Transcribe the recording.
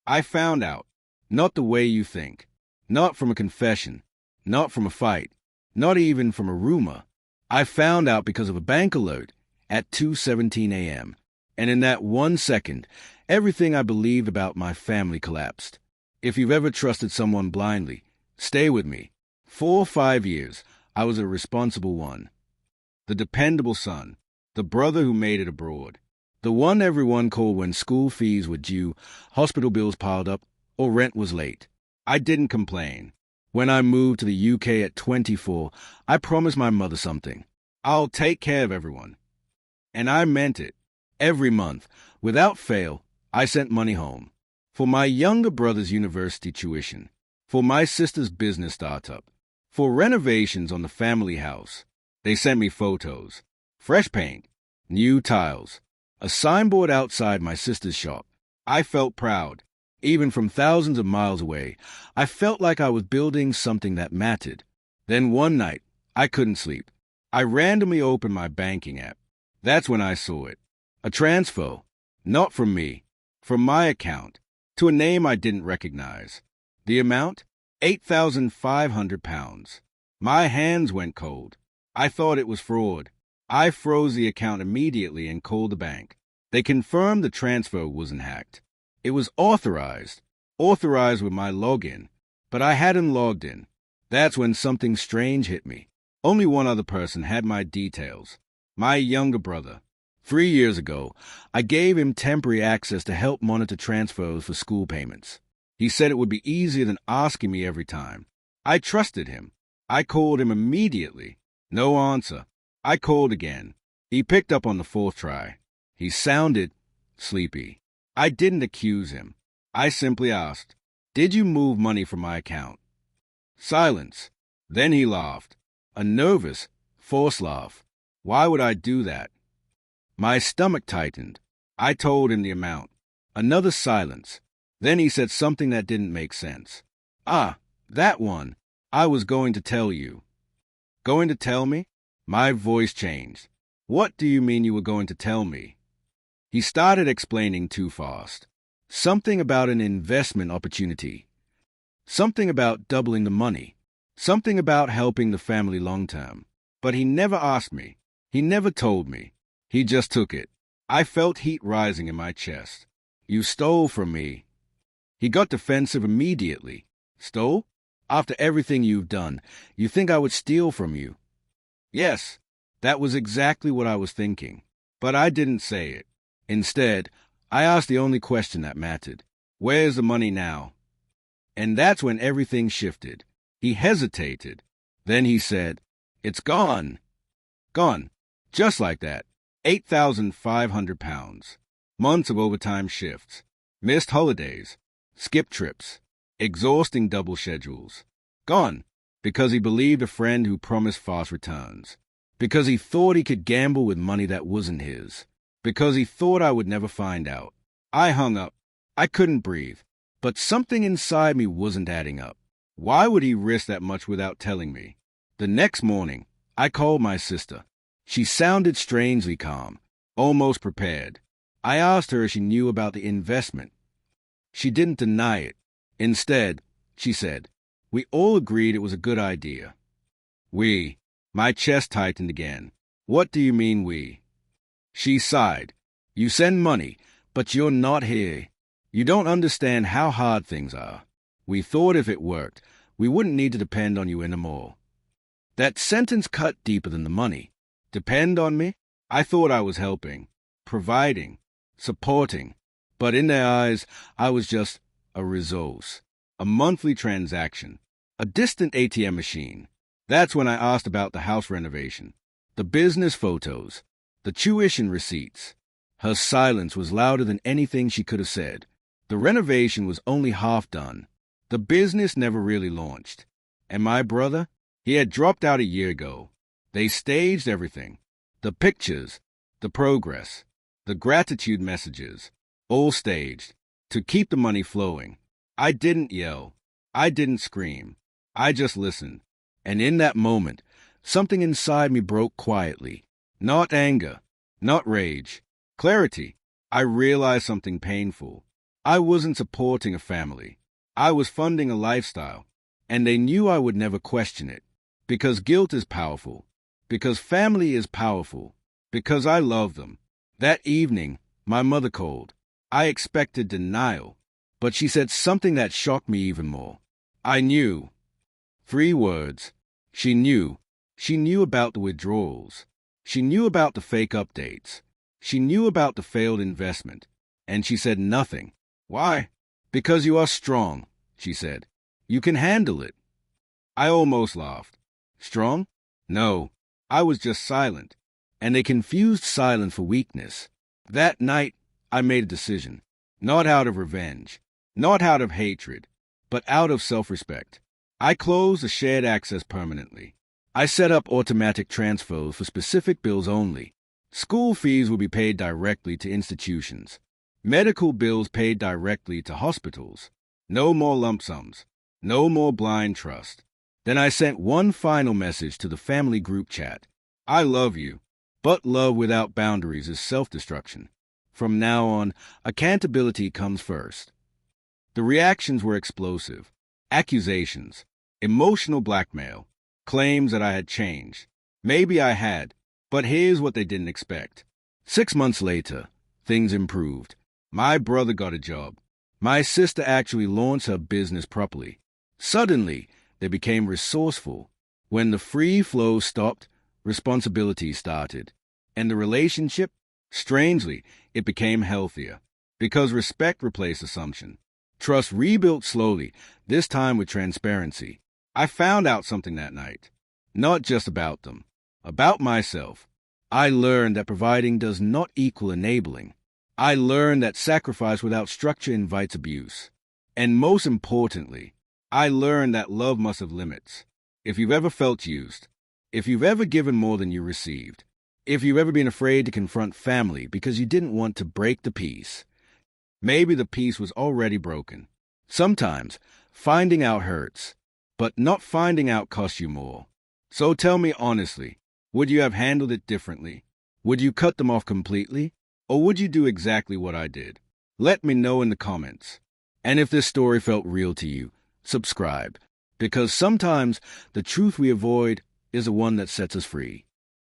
I found out. Not the way you think. Not from a confession. Not from a fight. Not even from a rumor. I found out because of a bank alert at 2:17 a.m. And in that 1 second, everything I believed about my family collapsed. If you've ever trusted someone blindly, stay with me. 4 or 5 years, I was a responsible one. The dependable son. The brother who made it abroad. The one everyone called when school fees were due, hospital bills piled up, or rent was late. I didn't complain. When I moved to the UK at 24, I promised my mother something. I'll take care of everyone. And I meant it. Every month, without fail, I sent money home. For my younger brother's university tuition. For my sister's business startup. For renovations on the family house. They sent me photos. Fresh paint. New tiles. A signboard outside my sister's shop. I felt proud. Even from thousands of miles away, I felt like I was building something that mattered. Then one night, I couldn't sleep. I randomly opened my banking app. That's when I saw it. A transfer. Not from me. From my account. To a name I didn't recognize. The amount? £8,500. My hands went cold. I thought it was fraud. I froze the account immediately and called the bank. They confirmed the transfer wasn't hacked. It was authorized with my login, but I hadn't logged in. That's when something strange hit me. Only one other person had my details. My younger brother. 3 years ago, I gave him temporary access to help monitor transfers for school payments. He said it would be easier than asking me every time. I trusted him. I called him immediately. No answer. I called again. He picked up on the 4th try. He sounded sleepy. I didn't accuse him. I simply asked, "Did you move money from my account?" Silence. Then he laughed. A nervous, forced laugh. Why would I do that? My stomach tightened. I told him the amount. Another silence. Then he said something that didn't make sense. "Ah, that one. I was going to tell you." Going to tell me? My voice changed. "What do you mean you were going to tell me?" He started explaining too fast. Something about an investment opportunity. Something about doubling the money. Something about helping the family long term. But he never asked me. He never told me. He just took it. I felt heat rising in my chest. "You stole from me." He got defensive immediately. "Stole? After everything you've done, you think I would steal from you?" Yes, that was exactly what I was thinking. But I didn't say it. Instead, I asked the only question that mattered. "Where's the money now?" And that's when everything shifted. He hesitated. Then he said, "It's gone." Gone. Just like that. £8,500. Months of overtime shifts. Missed holidays. Skipped trips. Exhausting double schedules. Gone. Because he believed a friend who promised fast returns. Because he thought he could gamble with money that wasn't his. Because he thought I would never find out. I hung up. I couldn't breathe. But something inside me wasn't adding up. Why would he risk that much without telling me? The next morning, I called my sister. She sounded strangely calm, almost prepared. I asked her if she knew about the investment. She didn't deny it. Instead, she said, "We all agreed it was a good idea." We. My chest tightened again. "What do you mean we?" She sighed. "You send money, but you're not here. You don't understand how hard things are. We thought if it worked, we wouldn't need to depend on you anymore." That sentence cut deeper than the money. Depend on me? I thought I was helping, providing, supporting. But in their eyes, I was just a resource, a monthly transaction, a distant ATM machine. That's when I asked about the house renovation, the business photos, the tuition receipts. Her silence was louder than anything she could have said. The renovation was only half done. The business never really launched. And my brother? He had dropped out a year ago. They staged everything. The pictures, the progress, the gratitude messages, all staged, to keep the money flowing. I didn't yell. I didn't scream. I just listened. And in that moment, something inside me broke quietly. Not anger, not rage. Clarity. I realized something painful. I wasn't supporting a family. I was funding a lifestyle, and they knew I would never question it. Because guilt is powerful. Because family is powerful. Because I love them. That evening, my mother called. I expected denial, but she said something that shocked me even more. I knew. 3 words. She knew. She knew about the withdrawals. She knew about the fake updates. She knew about the failed investment. And she said nothing. Why? Because you are strong, she said. You can handle it. I almost laughed. Strong? No. I was just silent. And they confused silence for weakness. That night, I made a decision. Not out of revenge. Not out of hatred. But out of self-respect. I closed the shared access permanently. I set up automatic transfers for specific bills only. School fees will be paid directly to institutions. Medical bills paid directly to hospitals. No more lump sums. No more blind trust. Then I sent one final message to the family group chat. I love you, but love without boundaries is self-destruction. From now on, accountability comes first. The reactions were explosive. Accusations, emotional blackmail, claims that I had changed. Maybe I had, but here's what they didn't expect. 6 months later, things improved. My brother got a job. My sister actually launched her business properly. Suddenly, they became resourceful. When the free flow stopped, responsibility started. And the relationship, strangely, it became healthier. Because respect replaced assumption. Trust rebuilt slowly, this time with transparency. I found out something that night. Not just about them. About myself. I learned that providing does not equal enabling. I learned that sacrifice without structure invites abuse. And most importantly, I learned that love must have limits. If you've ever felt used, if you've ever given more than you received, if you've ever been afraid to confront family because you didn't want to break the peace, maybe the peace was already broken. Sometimes, finding out hurts, but not finding out costs you more. So tell me honestly, would you have handled it differently? Would you cut them off completely? Or would you do exactly what I did? Let me know in the comments. And if this story felt real to you, subscribe. Because sometimes the truth we avoid is the one that sets us free.